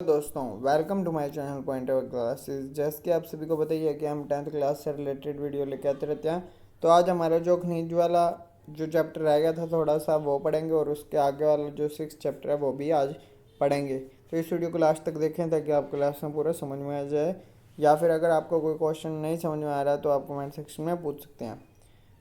दोस्तों, welcome to my channel point of classes. जैसे कि आप सभी को बताइए कि हम 10th क्लास से रिलेटेड वीडियो लेके आते रहते हैं। तो आज हमारा जो खनिज वाला जो चैप्टर रह गया था थोड़ा सा वो पढ़ेंगे, और उसके आगे वाला जो 6 चैप्टर है वो भी आज पढ़ेंगे। तो इस वीडियो को लास्ट तक देखें ताकि आपको लास्ट में पूरा समझ में आ जाए, या फिर अगर आपको कोई क्वेश्चन नहीं समझ में आ रहा है तो आप कमेंट सेक्शन में पूछ सकते हैं।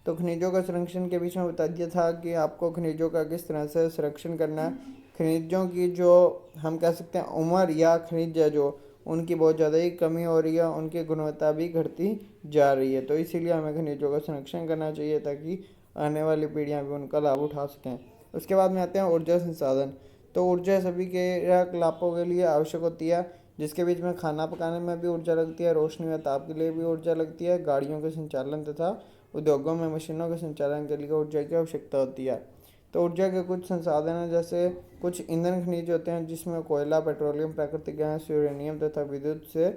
तो खनिजों का संरक्षण के बीच में बता दिया था कि आपको खनिजों का किस तरह से संरक्षण करना है। खनिजों की जो हम कह सकते हैं उम्र या खनिज है जो उनकी बहुत ज़्यादा ही कमी हो रही है, उनकी गुणवत्ता भी घटती जा रही है। तो इसीलिए हमें खनिजों का संरक्षण करना चाहिए ताकि आने वाली पीढ़ियाँ भी उनका लाभ उठा सकें। उसके बाद में आते हैं ऊर्जा संसाधन। तो ऊर्जा सभी के क्रियाकलापों के लिए आवश्यक होती है, जिसके बीच में खाना पकाने में भी ऊर्जा लगती है, रोशनी व ताप के लिए भी ऊर्जा लगती है, गाड़ियों के संचालन तथा उद्योगों में मशीनों के संचालन के लिए ऊर्जा की आवश्यकता होती है। तो ऊर्जा के कुछ संसाधन हैं, जैसे कुछ ईंधन खनिज होते हैं जिसमें कोयला, पेट्रोलियम, प्राकृतिक गैस, यूरेनियम तथा विद्युत से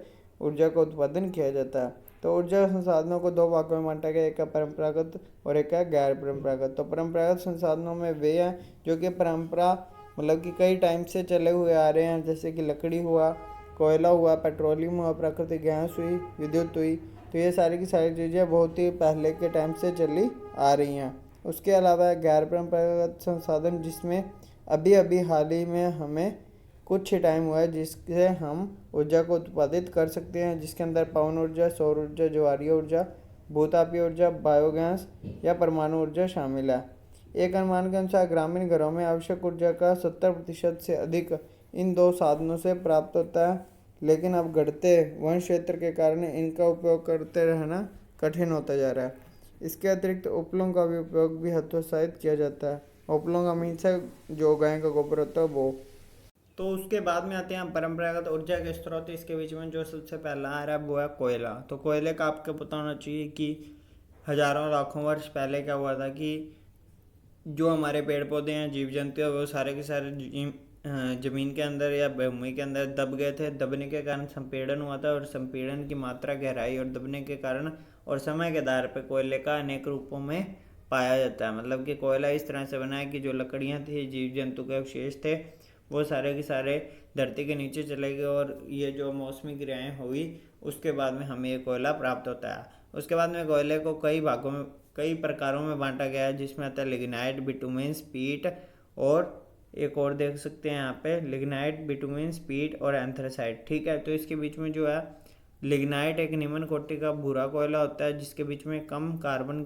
ऊर्जा का उत्पादन किया जाता है। तो ऊर्जा संसाधनों को दो भागों में बांटा गया, एक है परंपरागत और एक है गैर परंपरागत। तो परंपरागत संसाधनों में वे हैं जो कि परंपरा मतलब कि कई टाइम से चले हुए आ रहे हैं, जैसे कि लकड़ी हुआ, कोयला हुआ, पेट्रोलियम हुआ, प्राकृतिक गैस हुई, विद्युत हुई। तो ये सारी की सारी चीज़ें बहुत ही पहले के टाइम से चली आ रही हैं। उसके अलावा गैर परंपरागत संसाधन जिसमें अभी अभी हाल ही में हमें कुछ ही टाइम हुआ है जिससे हम ऊर्जा को उत्पादित कर सकते हैं, जिसके अंदर पवन ऊर्जा, सौर ऊर्जा, ज्वारीय ऊर्जा, भूतापीय ऊर्जा, बायोगैस या परमाणु ऊर्जा शामिल है। एक अनुमान के अनुसार ग्रामीण घरों में आवश्यक ऊर्जा का 70% से अधिक इन दो साधनों से प्राप्त होता है, लेकिन अब घटते वन क्षेत्र के कारण इनका उपयोग करते रहना कठिन होता जा रहा है। इसके अतिरिक्त उपलों का भी उपयोग भी हतोत्साहित किया जाता है। उपलों का मीन्स है जो गाय का गोबर होता है वो। तो उसके बाद में आते हैं परंपरागत ऊर्जा के स्रोत। इसके बीच में जो सबसे पहला आ रहा है वो है कोयला। तो कोयले का आपको पता होना चाहिए कि हजारों लाखों वर्ष पहले क्या हुआ था कि जो हमारे पेड़ पौधे हैं, जीव जंतु हैं, वो सारे के सारे जमीन के अंदर या भूमि के अंदर दब गए थे। दबने के कारण संपीड़न हुआ था, और संपीड़न की मात्रा, गहराई और दबने के कारण और समय के आधार पर कोयले का अनेक रूपों में पाया जाता है। मतलब कि कोयला इस तरह से बना है कि जो लकड़ियाँ थी, जीव जंतु के अवशेष थे, वो सारे के सारे धरती के नीचे चले गए, और ये जो मौसमी क्रियाएँ हुई उसके बाद में हमें ये कोयला प्राप्त होता है। उसके बाद में कोयले को कई भागों में, कई प्रकारों में बांटा गया है, जिसमें आता है लिग्नाइट, बिटुमेन, स्पीट, और एक और देख सकते हैं यहाँ पे लिग्नाइट, बिटुमेन, स्पीट और एंथ्रासाइट। ठीक है, तो इसके बीच में जो है लिग्नाइट एक निम्न कोटि का भूरा कोयला होता है, जिसके बीच में कम कार्बन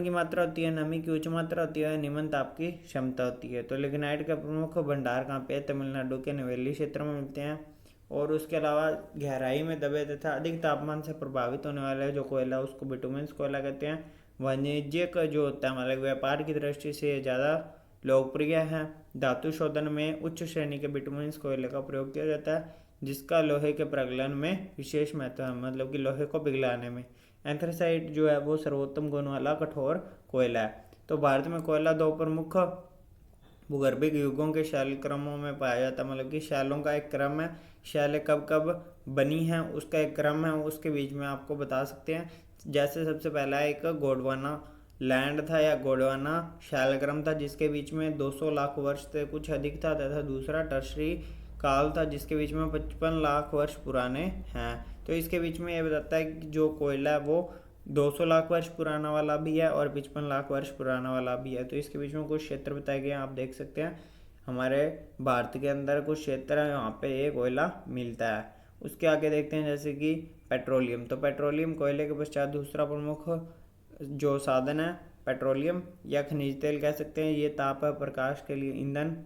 की मात्रा होती है, नमी की उच्च मात्रा होती है, निम्न ताप की क्षमता होती है। तो लिग्नाइट का प्रमुख भंडार कहाँ पे है? तमिलनाडु के नवेली क्षेत्र में मिलते हैं। और उसके अलावा गहराई में दबे तथा अधिक तापमान से प्रभावित होने वाला जो कोयला उसको बिटुमेंस कोयला कहते हैं। वाणिज्यिक जो होता है मतलब व्यापार की दृष्टि से ज़्यादा लोकप्रिय है। धातु शोधन में उच्च श्रेणी के बिटुमेंस कोयले का प्रयोग किया जाता है, जिसका लोहे के प्रगलन में विशेष महत्व है, मतलब कि लोहे को पिघलाने में। एंथ्रासाइट जो है वो सर्वोत्तम गुण वाला कठोर कोयला है। तो भारत में कोयला दो प्रमुख भूगर्भिक युगों के शैल क्रमों में पाया जाता है। मतलब कि शैलों का एक क्रम है, शैलें कब कब बनी हैं उसका एक क्रम है, उसके बीच में आपको बता सकते हैं। जैसे सबसे पहला एक गोंडवाना लैंड था या गोंडवाना शैल क्रम था, जिसके बीच में 200 लाख वर्ष से कुछ अधिक था, तथा दूसरा टर्शरी काल था जिसके बीच में 55 लाख वर्ष पुराने हैं। तो इसके बीच में ये बताता है कि जो कोयला है वो 200 लाख वर्ष पुराना वाला भी है और 55 लाख वर्ष पुराना वाला भी है। तो इसके बीच में कुछ क्षेत्र बताए गए हैं, आप देख सकते हैं। हमारे भारत के अंदर कुछ क्षेत्र है वहाँ पे ये कोयला मिलता है। उसके आगे देखते हैं जैसे कि पेट्रोलियम। तो पेट्रोलियम कोयले के पश्चात दूसरा प्रमुख जो साधन है पेट्रोलियम या खनिज तेल कह सकते हैं। ये ताप है प्रकाश के लिए ईंधन,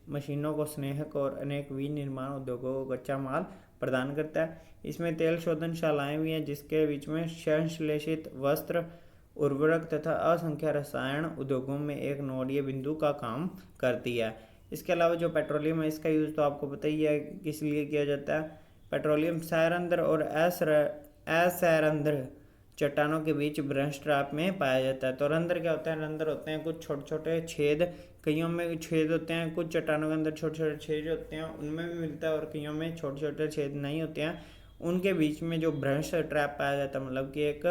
मशीनों को स्नेहक और अनेक विनिर्माण उद्योगों को कच्चा माल प्रदान करता है। इसमें तेल शोधनशालाएँ भी हैं, जिसके बीच में संश्लेषित वस्त्र, उर्वरक तथा असंख्य रसायन उद्योगों में एक नोडीय बिंदु का काम करती है। इसके अलावा जो पेट्रोलियम है इसका यूज़ तो आपको पता ही है किस लिए किया जाता है। पेट्रोलियम सैरंध्र और असैरंध्र चट्टानों के बीच ब्रंश ट्रैप में पाया जाता है। तो रंध्र क्या होता है? रंध्र होते हैं कुछ छोटे छोटे छेद, कईयों में छेद होते हैं, कुछ चट्टानों के अंदर छोटे छोटे छेद होते हैं उनमें भी मिलता है, और कईयों में छोटे छोटे छेद नहीं होते हैं। उनके बीच में जो ब्रंश ट्रैप पाया जाता है, मतलब कि एक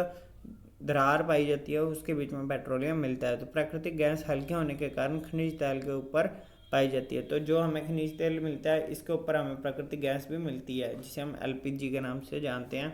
दरार पाई जाती है, उसके बीच में पेट्रोलियम मिलता है। तो प्राकृतिक गैस हल्के होने के कारण खनिज तेल के ऊपर पाई जाती है। तो जो हमें खनिज तेल मिलता है इसके ऊपर हमें प्राकृतिक गैस भी मिलती है जिसे हम एलपीजी के नाम से जानते हैं।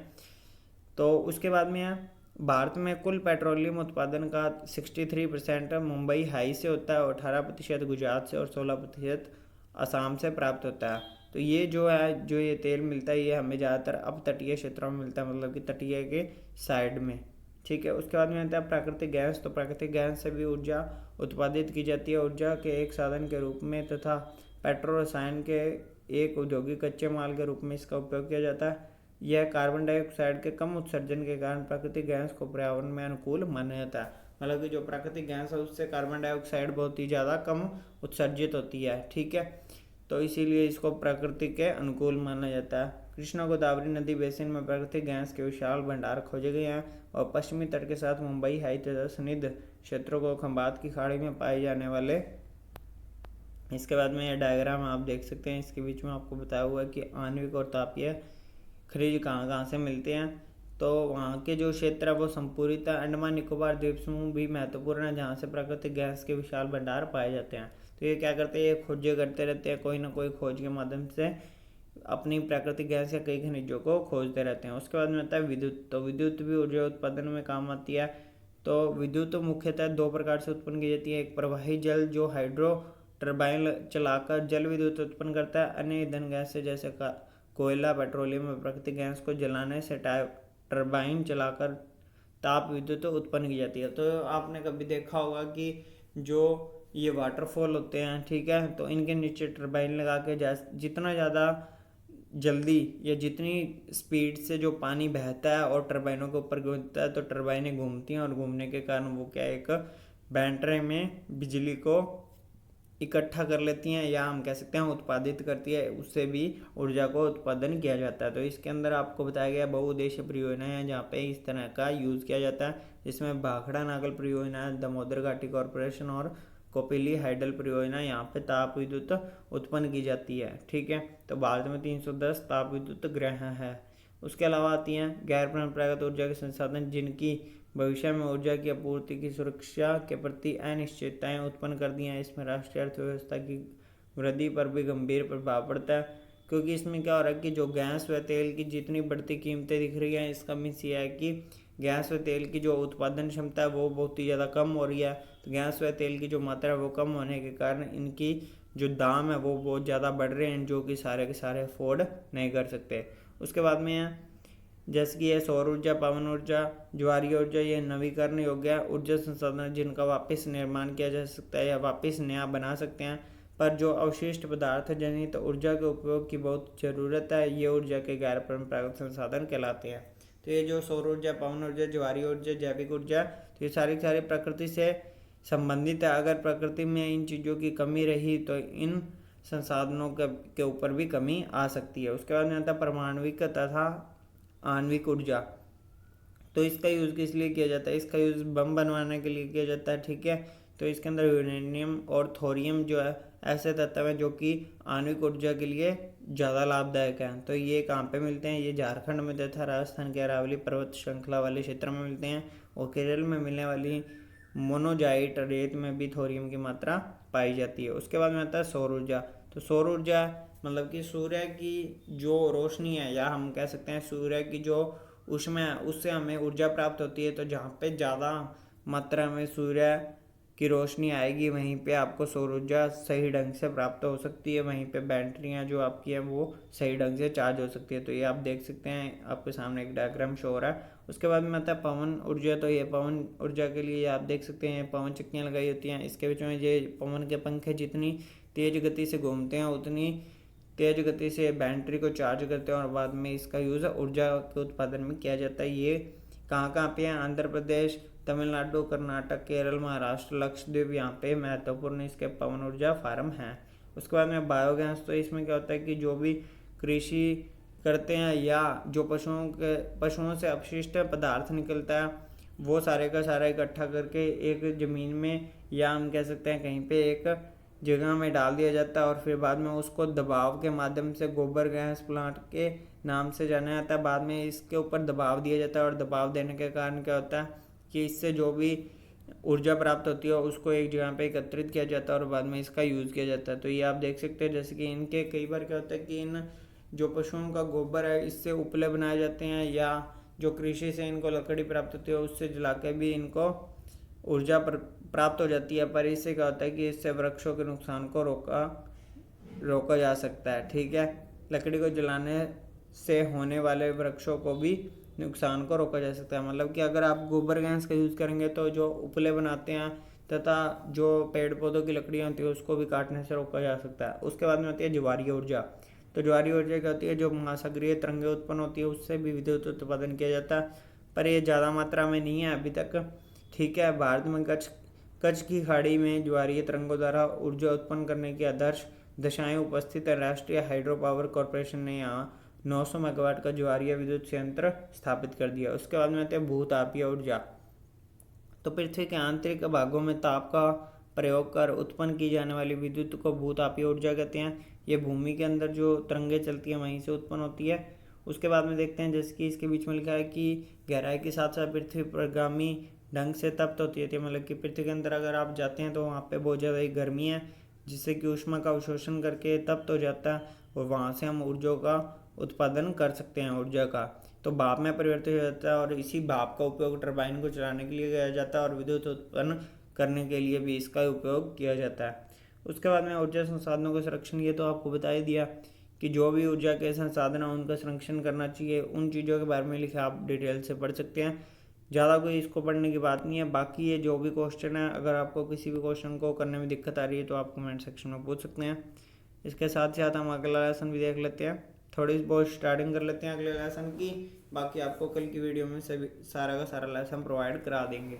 तो उसके बाद में है भारत में कुल पेट्रोलियम उत्पादन का 63% मुंबई हाई से होता है और 18% गुजरात से और 16% असम से प्राप्त होता है। तो ये जो है जो ये तेल मिलता है ये हमें ज़्यादातर अब तटीय क्षेत्रों में मिलता है, मतलब कि तटीय के साइड में। ठीक है, उसके बाद में आता है प्राकृतिक गैस। तो प्राकृतिक गैस से भी ऊर्जा उत्पादित की जाती है ऊर्जा के एक साधन के रूप में तथा पेट्रो रसायन के एक औद्योगिक कच्चे माल के रूप में इसका उपयोग किया जाता है। यह कार्बन डाइऑक्साइड के कम उत्सर्जन के कारण प्राकृतिक गैस को पर्यावरण में अनुकूल माना जाता है। मतलब कि जो प्राकृतिक गैस है उससे कार्बन डाइऑक्साइड बहुत ही ज़्यादा कम उत्सर्जित होती है। ठीक है, तो इसीलिए इसको प्रकृति के अनुकूल माना जाता है। कृष्णा गोदावरी नदी बेसिन में प्राकृतिक गैस के विशाल भंडार खोजे गए हैं और पश्चिमी तट के साथ मुंबई हाई तथा सनिध क्षेत्रों को खंबात की खाड़ी में पाए जाने वाले। इसके बाद में यह डायग्राम आप देख सकते हैं, इसके बीच में आपको बताया हुआ है कि आणविक और तापीय खनिज कहाँ कहाँ से मिलते हैं। तो वहाँ के जो क्षेत्र है वो संपूर्णतः अंडमान निकोबार द्वीप समूह भी महत्वपूर्ण है जहाँ से प्राकृतिक गैस के विशाल भंडार पाए जाते हैं। तो ये क्या करते हैं, ये खोजें करते रहते हैं, कोई ना कोई खोज के माध्यम से अपनी प्राकृतिक गैस या कई खनिजों को खोजते रहते हैं। उसके बाद में आता है विद्युत। तो विद्युत भी ऊर्जा उत्पादन में काम आती है। तो विद्युत तो मुख्यतः दो प्रकार से उत्पन्न की जाती है, एक प्रवाही जल जो हाइड्रो टर्बाइन चलाकर जल विद्युत उत्पन्न करता है, अन्य ईंधन गैस से जैसे कोयला पेट्रोलियम और प्राकृतिक गैस को जलाने से टर्बाइन चलाकर ताप विद्युत उत्पन्न की जाती है। तो आपने कभी देखा होगा कि जो ये वाटरफॉल होते हैं, ठीक है, तो इनके नीचे टर्बाइन लगा के जितना ज़्यादा जल्दी या जितनी स्पीड से जो पानी बहता है और टर्बाइनों के ऊपर घूमता है तो टर्बाइनें घूमती हैं और घूमने के कारण वो क्या एक बैटरी में बिजली को इकट्ठा कर लेती हैं या हम कह सकते हैं उत्पादित करती है, उससे भी ऊर्जा को उत्पादन किया जाता है। तो इसके अंदर आपको बताया गया बहुउद्देशीय परियोजना है जहाँ पे इस तरह का यूज़ किया जाता है, जिसमें भाखड़ा नागल परियोजना, दामोदर घाटी कॉरपोरेशन और कोपिली हाइडल परियोजना, यहाँ पे ताप विद्युत उत्पन्न की जाती है। ठीक है, तो भारत में 310 ताप विद्युत ग्रह है। उसके अलावा आती हैं गैर परंपरागत ऊर्जा के संसाधन जिनकी भविष्य में ऊर्जा की आपूर्ति की सुरक्षा के प्रति अनिश्चितताएं उत्पन्न कर दी हैं। इसमें राष्ट्रीय अर्थव्यवस्था की वृद्धि पर भी गंभीर प्रभाव पड़ता है, क्योंकि इसमें क्या हो रहा है कि जो गैस व तेल की जितनी बढ़ती कीमतें दिख रही हैं, इसका मीन्स ये है कि गैस व तेल की जो उत्पादन क्षमता है वो बहुत ही ज़्यादा कम हो रही है। तो गैस व तेल की जो मात्रा है वो कम होने के कारण इनकी जो दाम है वो बहुत ज़्यादा बढ़ रहे हैं, जो कि सारे के सारे अफोर्ड नहीं कर सकते। उसके बाद में है जैसे कि ये सौर ऊर्जा, पवन ऊर्जा, ज्वारीय ऊर्जा, ये नवीकरण योग्य ऊर्जा संसाधन जिनका वापस निर्माण किया जा सकता है या वापस नया बना सकते हैं, पर जो अवशिष्ट पदार्थ जनित ऊर्जा के उपयोग की बहुत ज़रूरत है, ये ऊर्जा के गैर परंपरागत संसाधन कहलाते हैं। तो ये जो सौर ऊर्जा, पवन ऊर्जा, ज्वारीय ऊर्जा, जैविक ऊर्जा, तो ये सारी प्रकृति से संबंधित है। अगर प्रकृति में इन चीज़ों की कमी रही तो इन संसाधनों के ऊपर भी कमी आ सकती है। उसके बाद में आता है परमाणविक तथा आणविक ऊर्जा। तो इसका यूज़ किस लिए किया जाता है, इसका यूज़ बम बनवाने के लिए किया जाता है। ठीक है, तो इसके अंदर यूरेनियम और थोरियम जो है ऐसे तत्व हैं जो कि आणविक ऊर्जा के लिए ज़्यादा लाभदायक हैं। तो ये कहाँ पे मिलते हैं, ये झारखंड में तथा राजस्थान के अरावली पर्वत श्रृंखला वाले क्षेत्र में मिलते हैं और केरल में मिलने वाली मोनोजाइट रेत में भी थोरियम की मात्रा पाई जाती है। उसके बाद में आता है सौर ऊर्जा। तो सौर ऊर्जा मतलब कि सूर्य की जो रोशनी है या हम कह सकते हैं सूर्य की जो ऊष्मा है उससे हमें ऊर्जा प्राप्त होती है। तो जहाँ पे ज़्यादा मात्रा में सूर्य की रोशनी आएगी वहीं पे आपको सौर ऊर्जा सही ढंग से प्राप्त हो सकती है, वहीं पे बैटरियाँ जो आपकी हैं वो सही ढंग से चार्ज हो सकती है। तो ये आप देख सकते हैं, आपके सामने एक डायग्राम शो हो रहा है। उसके बाद में आता है पवन ऊर्जा। तो ये पवन ऊर्जा के लिए आप देख सकते हैं पवन चक्कियाँ लगाई होती हैं, इसके बीच में ये पवन के पंखे जितनी तेज़ गति से घूमते हैं उतनी तेज़ गति से बैटरी को चार्ज करते हैं और बाद में इसका यूज़ ऊर्जा के उत्पादन में किया जाता है। ये कहाँ पे है, आंध्र प्रदेश, तमिलनाडु, कर्नाटक, केरल, महाराष्ट्र, लक्षद्वीप, यहाँ पे महत्वपूर्ण इसके पवन ऊर्जा फार्म हैं। उसके बाद में बायोगैस। तो इसमें क्या होता है कि जो भी कृषि करते हैं या जो पशुओं से अपशिष्ट पदार्थ निकलता है वो सारे का सारा इकट्ठा करके एक ज़मीन में या हम कह सकते हैं कहीं पे एक जगह में डाल दिया जाता है और फिर बाद में उसको दबाव के माध्यम से गोबर गैस प्लांट के नाम से जाना जाता है। बाद में इसके ऊपर दबाव दिया जाता है और दबाव देने के कारण क्या होता है कि इससे जो भी ऊर्जा प्राप्त होती है उसको एक जगह पे एकत्रित किया जाता है और बाद में इसका यूज़ किया जाता है। तो ये आप देख सकते हैं जैसे कि इनके कई बार क्या होता है कि इन जो पशुओं का गोबर है इससे उपले बनाए जाते हैं, या जो कृषि से इनको लकड़ी प्राप्त होती है उससे जला के भी इनको ऊर्जा प्राप्त हो जाती है। पर इससे क्या होता है कि इससे वृक्षों के नुकसान को रोका जा सकता है। ठीक है, लकड़ी को जलाने से होने वाले वृक्षों को भी नुकसान को रोका जा सकता है। मतलब कि अगर आप गोबर गैस का यूज़ करेंगे तो जो उपले बनाते हैं तथा जो पेड़ पौधों की लकड़ियाँ होती है उसको भी काटने से रोका जा सकता है। उसके बाद में होती है ज्वारीय ऊर्जा। तो ज्वारीय ऊर्जा क्या होती है, जो महासागरीय तरंगें उत्पन्न होती है उससे भी विद्युत उत्पादन किया जाता है, पर ये ज़्यादा मात्रा में नहीं है अभी तक। ठीक है, भारत में कच्छ की खाड़ी में ज्वारीय तरंगों द्वारा ऊर्जा उत्पन्न करने की आदर्श दशाएं उपस्थित है। राष्ट्रीय हाइड्रो पावर कॉरपोरेशन ने यहाँ 900 मेगावाट का ज्वारीय विद्युत संयंत्र स्थापित कर दिया। उसके बाद में आते हैं भूतापीय ऊर्जा। तो पृथ्वी के आंतरिक भागों में ताप का प्रयोग कर उत्पन्न की जाने वाली विद्युत को भूतापीय ऊर्जा कहते हैं। ये भूमि के अंदर जो तरंगें चलती हैं वहीं से उत्पन्न होती है। उसके बाद में देखते हैं जैसे कि इसके बीच में लिखा है कि गहराई के साथ साथ पृथ्वी परिगामी ढंग से तप्त होती है। मतलब कि पृथ्वी के अंदर अगर आप जाते हैं तो वहाँ पे बहुत ज़्यादा ही गर्मी है जिससे कि ऊष्मा का अवशोषण करके तप्त हो जाता है और वहाँ से हम ऊर्जा का उत्पादन कर सकते हैं ऊर्जा का। तो भाप में परिवर्तित हो जाता है और इसी भाप का उपयोग टरबाइन को चलाने के लिए किया जाता है और विद्युत उत्पन्न करने के लिए भी इसका उपयोग किया जाता है। उसके बाद में ऊर्जा संसाधनों का संरक्षण, ये तो आपको बता ही दिया कि जो भी ऊर्जा के संसाधन हैं उनका संरक्षण करना चाहिए। उन चीज़ों के बारे में लिखा आप डिटेल से पढ़ सकते हैं, ज़्यादा कोई इसको पढ़ने की बात नहीं है। बाकी ये जो भी क्वेश्चन है, अगर आपको किसी भी क्वेश्चन को करने में दिक्कत आ रही है तो आप कमेंट सेक्शन में पूछ सकते हैं। इसके साथ साथ हम अगला लेसन भी देख लेते हैं, थोड़ी बहुत स्टार्टिंग कर लेते हैं अगले लेसन की। बाकी आपको कल की वीडियो में सभी सारा का सारा लेसन प्रोवाइड करा देंगे।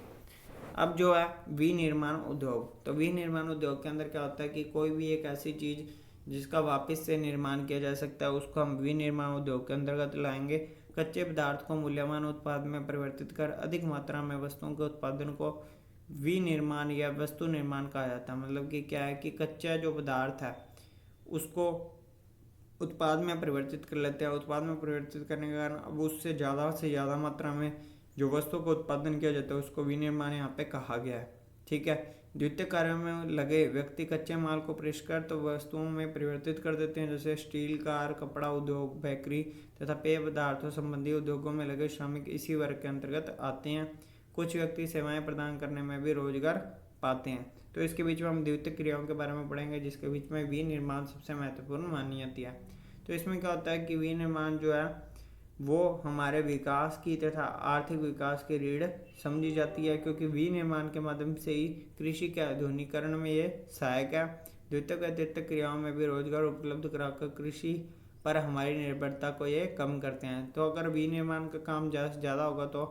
अब जो है विनिर्माण उद्योग, तो विनिर्माण उद्योग के अंदर क्या होता है कि कोई भी एक ऐसी चीज़ जिसका वापस से निर्माण किया जा सकता है उसको हम विनिर्माण उद्योग के अंतर्गत लाएंगे। कच्चे पदार्थ को मूल्यवान उत्पाद में परिवर्तित कर अधिक मात्रा में वस्तुओं के उत्पादन को विनिर्माण या वस्तु निर्माण कहा जाता है। मतलब कि क्या है कि कच्चा जो पदार्थ है उसको उत्पाद में परिवर्तित कर लेते हैं। उत्पाद में परिवर्तित करने के कारण अब उससे ज़्यादा मात्रा में जो वस्तु को उत्पादन किया जाता है उसको विनिर्माण यहाँ पे कहा गया है। ठीक है, द्वितीय कार्यों में लगे व्यक्ति कच्चे माल को परिष्कृत वस्तुओं में परिवर्तित कर देते हैं, जैसे स्टील, कार, कपड़ा उद्योग, बेकरी तथा पेय पदार्थों संबंधी उद्योगों में लगे श्रमिक इसी वर्ग के अंतर्गत आते हैं। कुछ व्यक्ति सेवाएं प्रदान करने में भी रोजगार पाते हैं। तो इसके बीच में हम द्वितीय क्रियाओं के बारे में पढ़ेंगे जिसके बीच में विनिर्माण सबसे महत्वपूर्ण मानी जाती है। तो इसमें क्या होता है कि विनिर्माण जो है वो हमारे विकास की तथा आर्थिक विकास की रीढ़ समझी जाती है, क्योंकि विनिर्माण के माध्यम से ही कृषि के आधुनिकीकरण में ये सहायक है। द्वितीय व तृतीय क्रियाओं में भी रोजगार उपलब्ध कराकर कृषि पर हमारी निर्भरता को ये कम करते हैं। तो अगर विनिर्माण का काम ज़्यादा होगा तो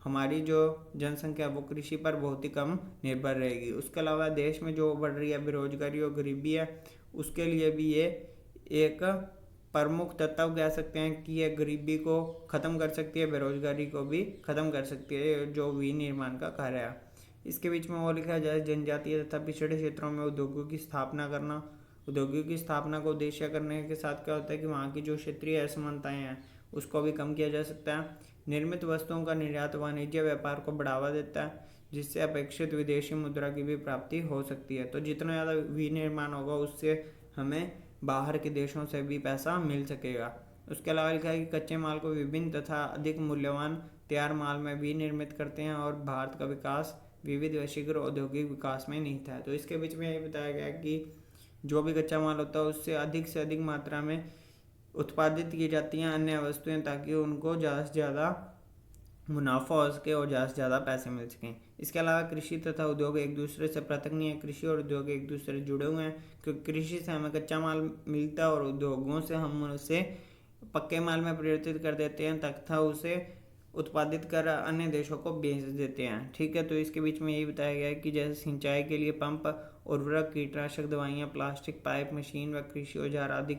हमारी जो जनसंख्या है वो कृषि पर बहुत ही कम निर्भर रहेगी। उसके अलावा देश में जो बढ़ रही है बेरोजगारी और गरीबी है उसके लिए भी ये एक प्रमुख तत्व कह सकते हैं कि यह गरीबी को ख़त्म कर सकती है, बेरोजगारी को भी ख़त्म कर सकती है, जो विनिर्माण का कार्य है। इसके बीच में वो लिखा जाए जनजातीय तथा पिछड़े क्षेत्रों में उद्योगों की स्थापना करना। उद्योगों की स्थापना को उद्देश्य करने के साथ क्या होता है कि वहाँ की जो क्षेत्रीय असमानताएं हैं उसको भी कम किया जा सकता है। निर्मित वस्तुओं का निर्यात वाणिज्य व्यापार को बढ़ावा देता है जिससे अपेक्षित विदेशी मुद्रा की भी प्राप्ति हो सकती है। तो जितना ज़्यादा विनिर्माण होगा उससे हमें बाहर के देशों से भी पैसा मिल सकेगा। उसके अलावा लिखा है कि कच्चे माल को विभिन्न तथा अधिक मूल्यवान तैयार माल में विनिर्मित करते हैं और भारत का विकास विविध व शीघ्र औद्योगिक विकास में निहित है। तो इसके बीच में ये बताया गया कि जो भी कच्चा माल होता है उससे अधिक मात्रा में उत्पादित की जाती हैं अन्य वस्तुएं ताकि उनको ज़्यादा से ज़्यादा मुनाफा हो सके और ज़्यादा से ज़्यादा पैसे मिल सकें। इसके अलावा कृषि तथा उद्योग एक दूसरे से पृथक नहीं है। कृषि और उद्योग एक दूसरे से जुड़े हुए हैं क्योंकि कृषि से हमें कच्चा माल मिलता है और उद्योगों से हम उसे पक्के माल में परिवर्तित कर देते हैं तथा उसे उत्पादित कर अन्य देशों को बेच देते हैं। ठीक है, तो इसके बीच में यही बताया गया है कि जैसे सिंचाई के लिए पंप, उर्वरक, कीटनाशक दवाइयाँ, प्लास्टिक पाइप, मशीन व कृषि औजार आदि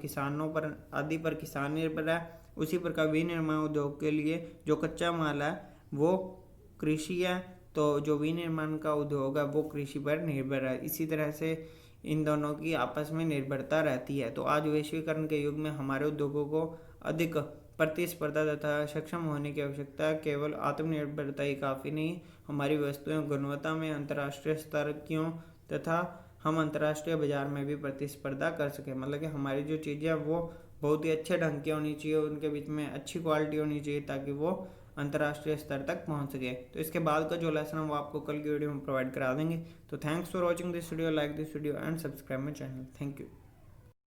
पर किसान निर्भर है, उसी प्रकार विनिर्माण उद्योग के लिए जो कच्चा माल है वो कृषि है, तो जो विनिर्माण का उद्योग है वो कृषि पर निर्भर है। इसी तरह से इन दोनों की आपस में निर्भरता रहती है। तो आज वैश्वीकरण के युग में हमारे उद्योगों को अधिक प्रतिस्पर्धा तथा सक्षम होने की आवश्यकता। केवल आत्मनिर्भरता ही काफ़ी नहीं, हमारी वस्तुएं गुणवत्ता में अंतर्राष्ट्रीय स्तर क्यों तथा हम अंतर्राष्ट्रीय बाजार में भी प्रतिस्पर्धा कर सकें। मतलब कि हमारी जो चीज़ें हैं वो बहुत ही अच्छे ढंग की होनी चाहिए, उनके बीच में अच्छी क्वालिटी होनी चाहिए ताकि वो अंतर्राष्ट्रीय स्तर तक पहुंच सके। तो इसके बाद का जो लेसन है वो आपको कल की वीडियो में प्रोवाइड करा देंगे। तो thanks for watching this video, like this video and subscribe my channel. Thank you.